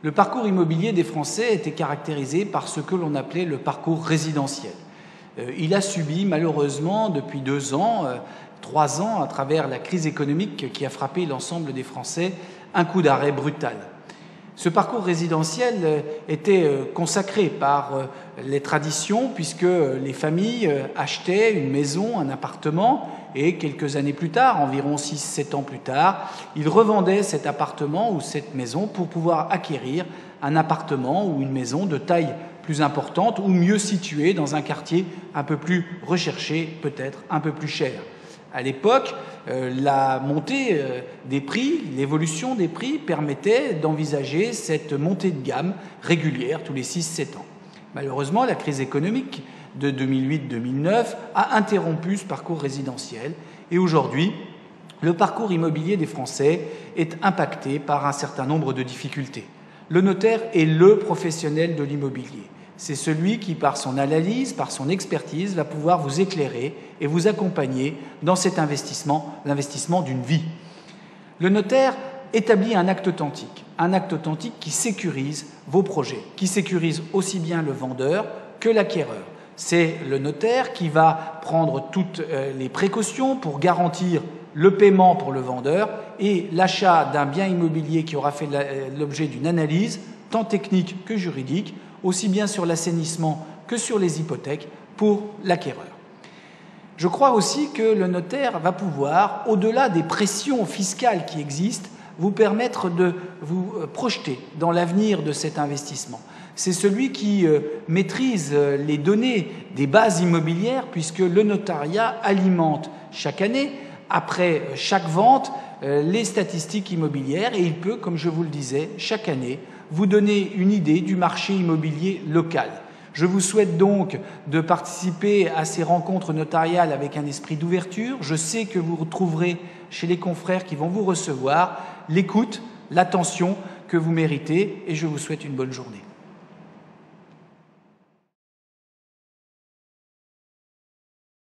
Le parcours immobilier des Français était caractérisé par ce que l'on appelait le parcours résidentiel. Il a subi malheureusement depuis 2 ans, 3 ans, à travers la crise économique qui a frappé l'ensemble des Français, un coup d'arrêt brutal. Ce parcours résidentiel était consacré par les traditions puisque les familles achetaient une maison, un appartement et quelques années plus tard, environ 6-7 ans plus tard, ils revendaient cet appartement ou cette maison pour pouvoir acquérir un appartement ou une maison de taille plus importante ou mieux située dans un quartier un peu plus recherché, peut-être un peu plus cher. À l'époque, la montée des prix, l'évolution des prix permettait d'envisager cette montée de gamme régulière tous les 6-7 ans. Malheureusement, la crise économique de 2008-2009 a interrompu ce parcours résidentiel et aujourd'hui, le parcours immobilier des Français est impacté par un certain nombre de difficultés. Le notaire est le professionnel de l'immobilier. C'est celui qui, par son analyse, par son expertise, va pouvoir vous éclairer et vous accompagner dans cet investissement, l'investissement d'une vie. Le notaire établit un acte authentique qui sécurise vos projets, qui sécurise aussi bien le vendeur que l'acquéreur. C'est le notaire qui va prendre toutes les précautions pour garantir le paiement pour le vendeur et l'achat d'un bien immobilier qui aura fait l'objet d'une analyse, tant technique que juridique, aussi bien sur l'assainissement que sur les hypothèques pour l'acquéreur. Je crois aussi que le notaire va pouvoir, au-delà des pressions fiscales qui existent, vous permettre de vous projeter dans l'avenir de cet investissement. C'est celui qui maîtrise les données des bases immobilières puisque le notariat alimente chaque année, après chaque vente, les statistiques immobilières et il peut, comme je vous le disais, chaque année, vous donner une idée du marché immobilier local. Je vous souhaite donc de participer à ces rencontres notariales avec un esprit d'ouverture. Je sais que vous retrouverez chez les confrères qui vont vous recevoir l'écoute, l'attention que vous méritez et je vous souhaite une bonne journée.